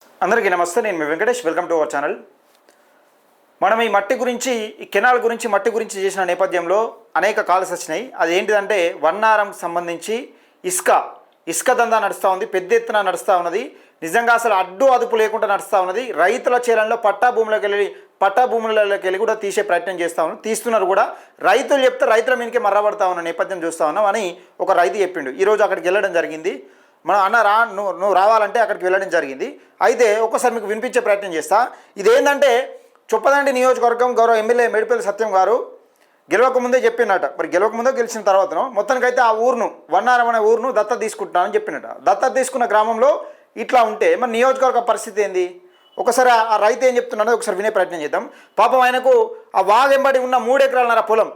అందరికీ నమస్తే. నేను మీ Venkatesh. Welcome to our channel. మనం ఈ మట్టి గురించి, ఈ కెనాల్ గురించి, మట్టి గురించి చేసిన నేపథ్యంలో అనేక కాల్స్ వచ్చినాయి. అది ఏంటిదంటే వన్నారం సంబంధించి ఇసుక దందా నడుస్తూ ఉంది, పెద్ద ఎత్తున నడుస్తూ ఉన్నది. నిజంగా అసలు అడ్డు అదుపు లేకుండా నడుస్తూ ఉన్నది. రైతుల చేలల్లో పట్టా భూములకి వెళ్ళి కూడా తీసే ప్రయత్నం చేస్తూ ఉన్నారు, తీస్తున్నారు కూడా. రైతులు చెప్తే రైతుల మీదకే మర్రబడతా ఉన్న నేపథ్యం చూస్తూ ఉన్నాం అని ఒక రైతు చెప్పిండు. ఈరోజు అక్కడికి వెళ్ళడం జరిగింది. మనం అన్న నువ్వు రావాలంటే అక్కడికి వెళ్ళడం జరిగింది. అయితే ఒక్కసారి మీకు వినిపించే ప్రయత్నం చేస్తా. ఇదేంటంటే చొప్పదండి నియోజకవర్గం గౌరవ ఎమ్మెల్యే మేడిపల్లి సత్యం గారు గెలవకముందే చెప్పినట. మరి గెలవకముందే గెలిచిన తర్వాతను మొత్తానికైతే ఆ ఊరును, వన్నారం అనే ఊరును దత్తత తీసుకుంటున్నానని చెప్పినట. దత్తత తీసుకున్న గ్రామంలో ఇట్లా ఉంటే మరి నియోజకవర్గ పరిస్థితి ఏంది? ఒకసారి ఆ రైతు ఏం చెప్తున్నాడో ఒకసారి వినే ప్రయత్నం చేద్దాం. పాపం ఆయనకు ఆ వాగెంబడి ఉన్న 3 ఎకరాలన్నర పొలం,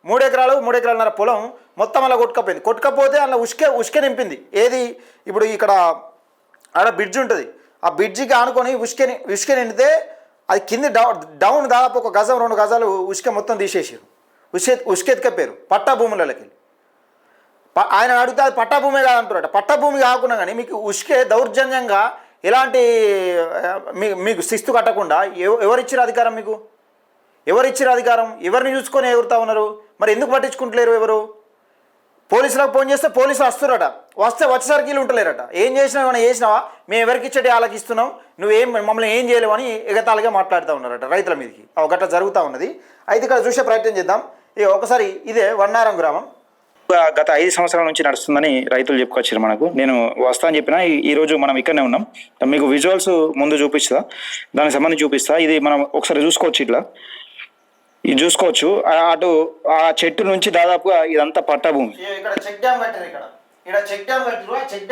3 ఎకరాలన్నర పొలం మొత్తం అలా కొట్టుకపోతే అలా ఉష్కె నింపింది. ఏది ఇప్పుడు ఇక్కడ ఆడ బ్రిడ్జ్ ఉంటుంది, ఆ బ్రిడ్జికి ఆనుకొని ఉష్కె నిండితే అది కింది డౌన్ దాదాపు 1 గజం 2 గజాలు ఉష్కె మొత్తం తీసేసారు. ఉష్కెత్తికపోయారు పట్టా భూములకి. ఆయన అడిగితే అది పట్టా భూమే కాదంటున్నారట. పట్టా భూమి కాకుండా కానీ మీకు ఉష్కె దౌర్జన్యంగా ఎలాంటి మీకు శిస్తు కట్టకుండా ఎవరిచ్చారు అధికారం? మీకు ఎవరిచ్చారు అధికారం? ఎవరిని చూసుకొని ఎగురుతా ఉన్నారు? మరి ఎందుకు పట్టించుకుంటలేరు? ఎవరు? పోలీసులకు ఫోన్ చేస్తే పోలీసులు వస్తున్నారట. వచ్చేసరికి వీళ్ళు ఉంటలేరట. ఏం చేసినావు, ఏమైనా చేసినావా? మేము ఎవరికి ఇచ్చేటి వాళ్ళకి ఇస్తున్నాం, నువ్వేం మమ్మల్ని ఏం చేయలేవు అని ఎగతాళిగా మాట్లాడుతూ ఉన్నారట రైతుల మీదకి. గట్ట జరుగుతూ ఉన్నది. అయితే ఇక్కడ చూసే ప్రయత్నం చేద్దాం. ఒకసారి ఇదే వన్నారం గ్రామం గత 5 సంవత్సరాల నుంచి నడుస్తుందని రైతులు చెప్పుకొచ్చారు మనకు. నేను వస్తా అని చెప్పినా ఈరోజు మనం ఇక్కడనే ఉన్నాం. మీకు విజువల్స్ ముందు చూపిస్తా, దానికి సంబంధించి చూపిస్తా. ఇది మనం ఒకసారి చూసుకోవచ్చు. ఇట్లా ఇది చూసుకోవచ్చు. అటు ఆ చెట్టు నుంచి దాదాపుగా ఇదంతా పట్టా భూమి. ఇక్కడ చెక్ డ్యామ్ కట్టారు. ఇక్కడ చెక్ డ్యామ్ కట్టారు. ఆ చెక్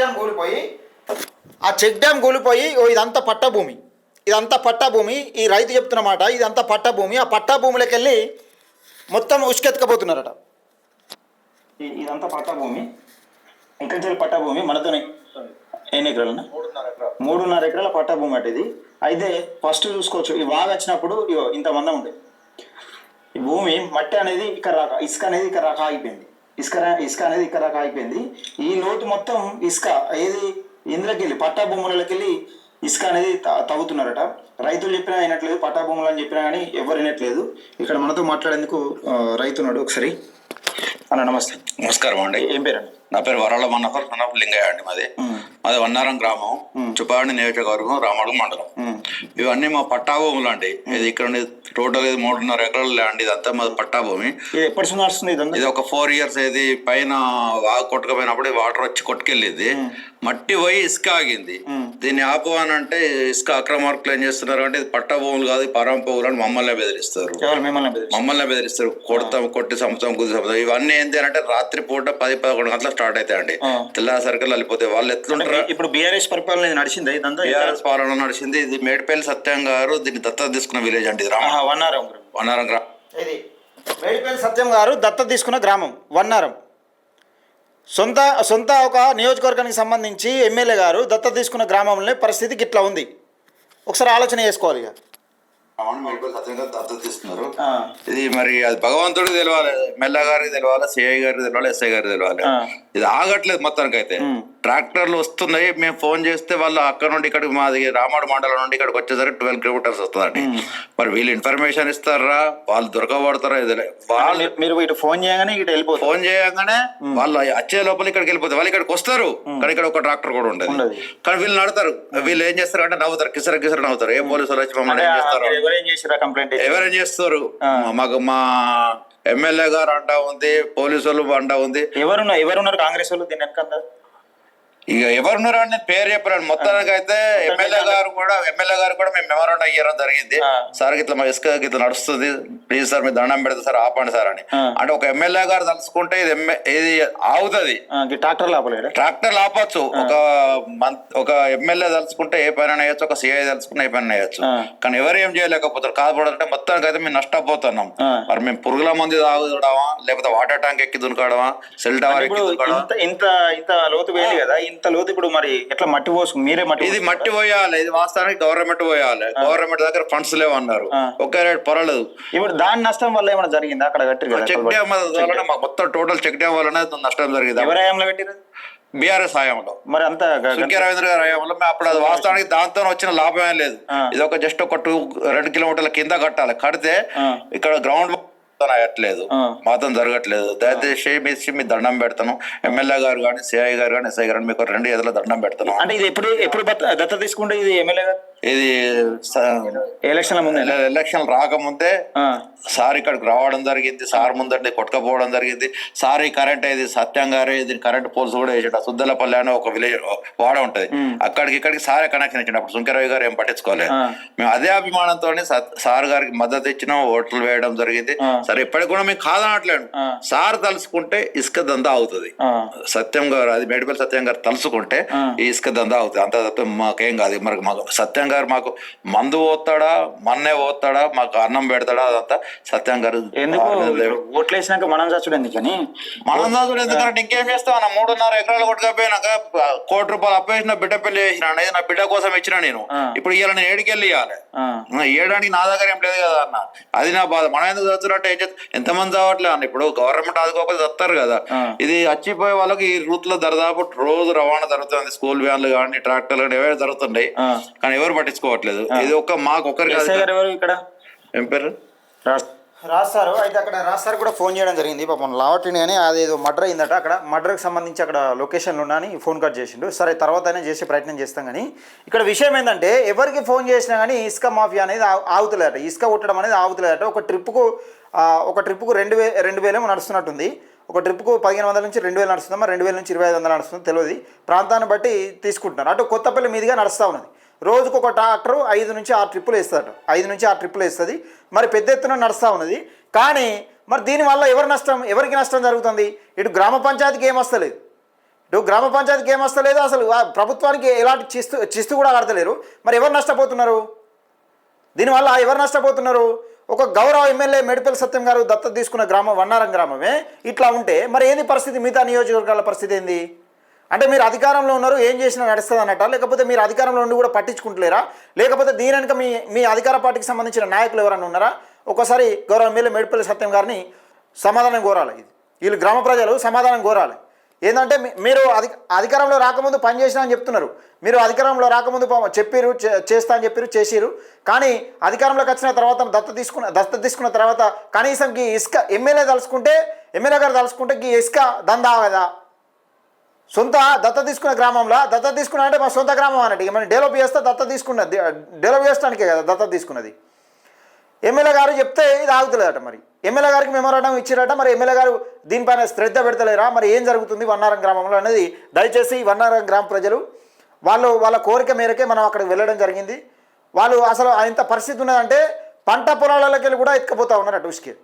డ్యామ్ కూలిపోయి ఇదంతా పట్టా భూమి. ఇదంతా పట్టా భూమి. ఈ రైతు చెప్తున్నమాట ఇదంతా పట్టా భూమి. ఆ పట్టా భూమిలోకి వెళ్ళి మొత్తం ఉసుకెత్తుకపోతున్నారట. ఇదంతా పట్టా భూమి. ఇక్కడి నుంచి పట్టా భూమి మనతోనే ఎన్ని ఎకరాలు? 3.5 ఎకరాల పట్టా భూమి అట ఇది. అయితే ఫస్ట్ చూసుకోవచ్చు, ఈ వాగు వచ్చినప్పుడు ఇంత మందం ఉండేది. ఈ భూమి మట్టి అనేది ఇక్కడ ఇసుక అనేది ఇక్కడ ఆగిపోయింది. ఇసుక అనేది ఇక్కడ ఆగిపోయింది. ఈ లోతు మొత్తం ఇసుక ఏది ఇందులోకి వెళ్ళి పట్టా భూములకి వెళ్ళి ఇసుక అనేది తవ్వుతున్నారట. రైతులు చెప్పినా వినట్లేదు, పట్టా భూములు అని చెప్పినా కానీ ఎవరు వినట్లేదు. ఇక్కడ మనతో మాట్లాడేందుకు రైతున్నాడు. ఒకసారి అన్న నమస్తే. నమస్కారం అండి. ఏం పేరండి? నా పేరు వరాల మనోహర్ లింగయ్య అండి. మాది వన్నారం గ్రామం, చుప్పాడి నియోజకవర్గం, రామడుగు మండలం. ఇవన్నీ మా పట్టా భూములు అండి. ఇది ఇక్కడ టోటల్ 3.5 ఎకరాల ల్యాండ్. ఇదంతా మాది పట్టా భూమి. ఎప్పటి నుంచి వస్తుంది? ఇది ఒక 4 ఇయర్స్. ఇది పైన వాగు కొట్టుకపోయినప్పుడు వాటర్ వచ్చి కొట్టుకెళ్ళింది, మట్టి పోయి ఇసుక ఆగింది. దీన్ని ఆపవానంటే ఇసుక అక్రమార్కులు ఏం చేస్తున్నారు అంటే ఇది పట్టా భూములు కాదు, పరం భూములు అని మమ్మల్ని బెదిరిస్తారు. కొట్టి సంవత్సరం గుది సంవత్సరం. ఇవన్నీ ఏంటి అంటే రాత్రి పూట 10-11 గంటలకు స్టార్ట్ అవుతాయండి. తెల్లాసరికి వెళ్ళిపోతే వాళ్ళు ఎట్లుంటారు. ఇప్పుడు బీఆర్ఎస్ పరిపాలన నడిచింది, బీఆర్ఎస్ పాలన నడిచింది. ఇది మేడిపల్లి సత్యం గారు దీన్ని దత్తత తీసుకున్న విలేజ్ అండి. వన్నారం గ్రామం. ఇది మేడిపల్లి సత్యం గారు దత్తత తీసుకున్న గ్రామం వన్నారం. సొంత ఒక నియోజకవర్గానికి సంబంధించి ఎమ్మెల్యే గారు దత్తత తీసుకున్న గ్రామంలో పరిస్థితికి ఇట్లా ఉంది. ఒకసారి ఆలోచన చేసుకోవాలి. ఇక దత్తత తీసుకున్నారు. ఇది మరి అది భగవంతుడికి తెలవాలి, ఎమ్మెల్యే గారికి తెలవాలి, సిఐ గారికి తెలవాలి, ఎస్ఐ గారికి తెలవాలి. ఇది ఆగట్లేదు మొత్తానికి. అయితే ట్రాక్టర్లు వస్తున్నాయి. మేము ఫోన్ చేస్తే వాళ్ళు అక్కడ నుండి ఇక్కడికి, మాది రామాడు మండలం నుండి ఇక్కడికి వచ్చేసరికి 12 కిలోమీటర్స్ వస్తుందండి. మరి వీళ్ళు ఇన్ఫర్మేషన్ ఇస్తారా, వాళ్ళు దొరకబడతారా? మీరు ఇటు ఫోన్ చేయగానే ఇటు వెళ్ళిపోతారు. ఫోన్ చేయగానే వాళ్ళు వచ్చే లోపల ఇక్కడికి వెళ్ళిపోతారు. వాళ్ళు ఇక్కడికి వస్తారు, కానీ ఇక్కడ ఒక ట్రాక్టర్ కూడా ఉండదు. కానీ వీళ్ళు నడతారు. వీళ్ళు ఏం చేస్తారు అంటే నవ్వుతారు, కిసర నవ్వుతారు. ఏ పోలీసులు వచ్చి మమ్మల్ని ఏం చేస్తారు, ఎవరేం చేస్తారు? మాకు మా ఎమ్మెల్యే గారు అంటా ఉంది, పోలీసు వాళ్ళు అంటా ఉంది. ఎవరున్నారు కాంగ్రెస్ వాళ్ళు దీని వెనక? ఇక ఎవరున్నారు అంటే పేరు చెప్పారు. మొత్తానికి అయితే ఎమ్మెల్యే గారు కూడా మేము మెమోరాండం ఇవ్వడం జరిగింది. సార్ ఇట్లా మా ఇసుక ఇట్లా నడుస్తుంది, ప్లీజ్ సార్ మీరు దండం పెడతా సార్, ఆపండి సార్ అని. అంటే ఒక ఎమ్మెల్యే గారు తలుచుకుంటే ఇది ఆగుతుంది. ట్రాక్టర్ ఆపచ్చు. ఒక ఎమ్మెల్యే తలుచుకుంటే ఏ పైన వేయచ్చు, ఒక సిఐ తలుచుకుంటే ఏ పైన వేయచ్చు. కానీ ఎవరు ఏం చేయలేకపోతారు. కాకపోతే మొత్తానికి అయితే మేము నష్టపోతున్నాం. మరి మేము పురుగుల మంది తాగుదడమా, లేకపోతే వాటర్ ట్యాంక్ ఎక్కి దునకడమా, సెల్ టవర్ ఎక్కి దునకడమా? ఇంత లోతు వేయాలి కదా, ఇంత లోతు. ఇప్పుడు మరి ఎట్లా మట్టి పోసు మీరే ఇది మట్టి పోయాలి. ఇది వాస్తవానికి గవర్నమెంట్ పోయాలి. గవర్నమెంట్ దగ్గర ఫండ్స్ లేవన్నారు. ఒకే రేట్ పొరలేదు. ఇప్పుడు దాని నష్టం వల్ల ఏమైనా జరిగిందా? అక్కడ కట్టి చెక్ డ్యామ్ వల్ల మొత్తం టోటల్ చెక్ డ్యామ్ వల్లనే నష్టం జరిగింది. ఎవరి హయాంలో పెట్టిరు? బీఆర్ఎస్ హయాంలో మరి అంత సుంకే రవీంద్ర గారి హయాంలో మేము అప్పుడు అది వాస్తవానికి దాంతో వచ్చిన లాభం ఏం లేదు. ఇది ఒక జస్ట్ ఒక 2 కిలోమీటర్ల కింద కట్టాలి. కడితే ఇక్కడ గ్రౌండ్ అయ్యట్లేదు, మాత్రం జరగట్లేదు. దయచేసి మీ దండం పెడతాను. ఎమ్మెల్యే గారు కానీ, సిఐ గారు కానీ, ఎస్ఐ గారు మీకు 2 ఎదుల దండం పెడతాను. అంటే ఇది ఎప్పుడు దత్త తీసుకుంటే ఇది ఎమ్మెల్యే గారు ఇది ఎలక్షన్ ముందే, ఎలక్షన్ రాకముందే సార్ ఇక్కడికి రావడం జరిగింది. సార్ ముందండి కొట్టుకపోవడం జరిగింది. సార్ ఈ కరెంట్ ఇది సత్యం గారే ఇది కరెంట్ పోల్స్ కూడా వేసాడు. సుద్దలపల్లి అని ఒక విలేజ్ వాడ ఉంటది, ఇక్కడికి సారే కనెక్షన్ ఇచ్చిండు. అప్పుడు సుంకరవి గారు ఏం పట్టించుకోలేదు. మేము అదే అభిమానంతో సార్ గారికి మద్దతు ఇచ్చినాం, ఓట్లు వేయడం జరిగింది. సరే ఇప్పటికి కూడా మేము కాదనట్లేడు. సార్ తలుసుకుంటే ఇసుక దందా అవుతుంది. సత్యం గారు అది మేడిపల్లి సత్యం గారు తలుసుకుంటే ఈ ఇసుక దందా అవుతుంది. అంత తప్ప మాకేం కాదు. మరి మాకు సత్యం గారు మాకు మందు పోతాడా, మన్నే పోతాడా, మాకు అన్నం పెడతాడా, అదంతా సత్యం గారు. ఓట్లు వేసినాక మనం చచ్చుడు ఎందుకని, మనం చదువుడు ఎందుకంటే ఇంకేం చేస్తావు అన్న. 3.5 ఎకరాలు కొట్టుకపోయినాక ₹1 కోటి అప్పేసిన బిడ్డ పెళ్లి చేసిన, నా బిడ్డ కోసం ఇచ్చిన నేను. ఇప్పుడు ఇవాళ నేను ఏడికెళ్ళి ఇవ్వాలి, ఇవ్వడానికి నా దగ్గర ఏం లేదు కదా అన్న. అది నా బాధ. మనం ఎందుకు చచ్చురంటే ఎంతమంది చదవట్లేదు అన్న. ఇప్పుడు గవర్నమెంట్ ఆదుకోకపోతే చస్తారు కదా. ఇది వచ్చిపోయే వాళ్ళకి ఈ రూట్ లో దాదాపు రోజు రవాణా జరుగుతుంది. స్కూల్ వ్యాన్లు కానీ, ట్రాక్టర్లు కానీ ఎవరు జరుగుతున్నాయి, కానీ ఎవరు పట్టించుకోవట్లేదు. ఇది మాకు ఒక్కరికి ఇక్కడ ఏం పేరు రాస్తారు. అయితే అక్కడ రాస్తారు కూడా ఫోన్ చేయడం జరిగింది. పాపం లావటిని అని అదేదో మర్డర్ అయిందట. అక్కడ మర్డర్కి సంబంధించి అక్కడ లొకేషన్లు ఉన్నాయని ఫోన్ కట్ చేసిండు. సరే తర్వాత అయినా చేసే ప్రయత్నం చేస్తాం. కానీ ఇక్కడ విషయం ఏంటంటే ఎవరికి ఫోన్ చేసినా కానీ ఇసుక మాఫియా అనేది ఆగుతలేదట. ఇసుక కొట్టడం అనేది ఆగుతలేదట. ఒక ట్రిప్పుకు 2,000 ఏమో నడుస్తున్నట్టుంది. ఒక ట్రిప్కు 1,500 నుంచి 2,000 నడుస్తుందా, మరి 2,000 నుంచి 2,500 నడుస్తుందో తెలియదు. ప్రాంతాన్ని బట్టి తీసుకుంటున్నారు. అటు కొత్తపల్లి మీదుగా నడుస్తూ ఉన్నది. రోజుకు ఒక ట్రాక్టరు 5 నుంచి 6 ట్రిప్పులు వేస్తాడు. 5 నుంచి 6 ట్రిప్పులు వేస్తుంది. మరి పెద్ద ఎత్తున నడుస్తూ ఉన్నది. కానీ మరి దీనివల్ల ఎవరికి నష్టం జరుగుతుంది? ఇటు గ్రామ పంచాయతీకి ఏమొస్తలేదు, అసలు ప్రభుత్వానికి ఎలాంటి చిస్తు కూడా కడతలేరు. మరి ఎవరు నష్టపోతున్నారు? దీనివల్ల ఎవరు నష్టపోతున్నారు? ఒక గౌరవ ఎమ్మెల్యే మేడిపల్లి సత్యం గారు దత్తత తీసుకున్న గ్రామం వన్నారం గ్రామమే ఇట్లా ఉంటే మరి ఏంది పరిస్థితి? మిగతా నియోజకవర్గాల పరిస్థితి ఏంది? అంటే మీరు అధికారంలో ఉన్నారు, ఏం చేసినా నడుస్తుంది అన్నట్ట, లేకపోతే మీరు అధికారంలో ఉండి కూడా పట్టించుకుంటలేరా, లేకపోతే దీని వెనుక మీ అధికార పార్టీకి సంబంధించిన నాయకులు ఎవరైనా ఉన్నారా? ఒకసారి గౌరవ ఎమ్మెల్యే మేడిపల్లి సత్యం గారిని సమాధానం కోరాలి. వీళ్ళు గ్రామ ప్రజలు సమాధానం కోరాలి. ఏంటంటే మీరు అధికారంలో రాకముందు పని చేసినా అని చెప్తున్నారు. మీరు అధికారంలో రాకముందు చెప్పారు, చేస్తా అని చెప్పారు, చేసిరు. కానీ అధికారంలోకి వచ్చిన తర్వాత దత్తత తీసుకున్న తర్వాత కనీసం ఈ ఇసుక ఎమ్మెల్యే గారు తలుసుకుంటే ఈ ఇసుక దందా కదా. సొంత దత్తత తీసుకున్న గ్రామంలో దత్తత తీసుకున్నా అంటే మా సొంత గ్రామం అన్నట్టు. ఇక మనం డెవలప్ చేస్తే డెవలప్ చేస్తానికే కదా దత్తత తీసుకున్నది. ఎమ్మెల్యే గారు చెప్తే ఇది ఆగుతలేదట. మరి ఎమ్మెల్యే గారికి మెమోరాండం ఇచ్చారట. మరి ఎమ్మెల్యే గారు దీనిపైన శ్రద్ధ పెడతలేరా? మరి ఏం జరుగుతుంది వన్నారం గ్రామంలో అనేది దయచేసి వన్నారం గ్రామ ప్రజలు వాళ్ళ కోరిక మేరకే మనం అక్కడికి వెళ్ళడం జరిగింది. వాళ్ళు అసలు ఇంత పరిస్థితి ఉన్నదంటే పంట పొలాలకి వెళ్ళి కూడా ఎత్తుకపోతా ఉన్నారు అటు ఉసుకే.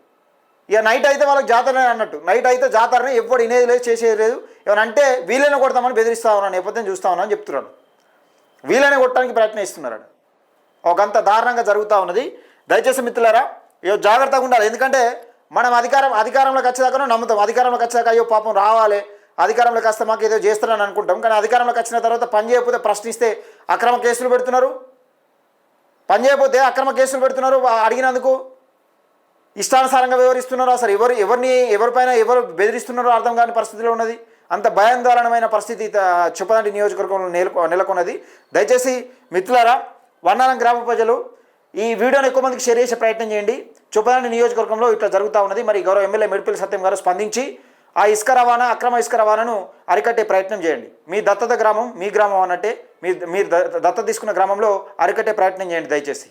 ఇక నైట్ అయితే వాళ్ళకి జాతరనే అన్నట్టు. నైట్ అయితే జాతరనే, ఎప్పుడు వినేది లేదు, చేసేది లేదు. ఏమనంటే వీళ్ళని కొడతామని బెదిరిస్తా ఉన్నాను, నేపథ్యం చూస్తా ఉన్నాను అని చెప్తున్నాడు. వీళ్ళని కొట్టడానికి ప్రయత్నిస్తున్నారు. ఒకంత దారుణంగా జరుగుతూ ఉన్నది. దయచేసి మిత్రులారా జాగ్రత్తగా ఉండాలి. ఎందుకంటే మనం అధికారంలోకి వచ్చేదాకా నమ్ముతాం. అధికారంలోకి వచ్చాక అయ్యో పాపం రావాలి, అధికారంలోకి వస్తే మాకు ఏదో చేస్తున్నారని అనుకుంటాం. కానీ అధికారంలోకి వచ్చిన తర్వాత పని చేయకపోతే ప్రశ్నిస్తే అక్రమ కేసులు పెడుతున్నారు. అడిగినందుకు ఇష్టానుసారంగా వ్యవహరిస్తున్నారు. అసలు ఎవరిపైన ఎవరు బెదిరిస్తున్నారో అర్థం కాని పరిస్థితిలో ఉన్నది. అంత భయాందోళనమైన పరిస్థితి చొప్పదండి నియోజకవర్గంలో నెలకొన్నది. దయచేసి మిత్రులారా వన్నారం గ్రామ ప్రజలు ఈ వీడియోని ఎక్కువ మందికి షేర్ చేసే ప్రయత్నం చేయండి. చొప్పదండి నియోజకవర్గంలో ఇట్లా జరుగుతూ ఉన్నది. మరి గౌరవ ఎమ్మెల్యే మేడిపల్లి సత్యం గారు స్పందించి ఆ అక్రమ ఇసుక రవాణాను అరికట్టే ప్రయత్నం చేయండి. మీ దత్తత గ్రామం మీ గ్రామం అన్నట్టే మీరు దత్తత తీసుకున్న గ్రామంలో అరికట్టే ప్రయత్నం చేయండి దయచేసి.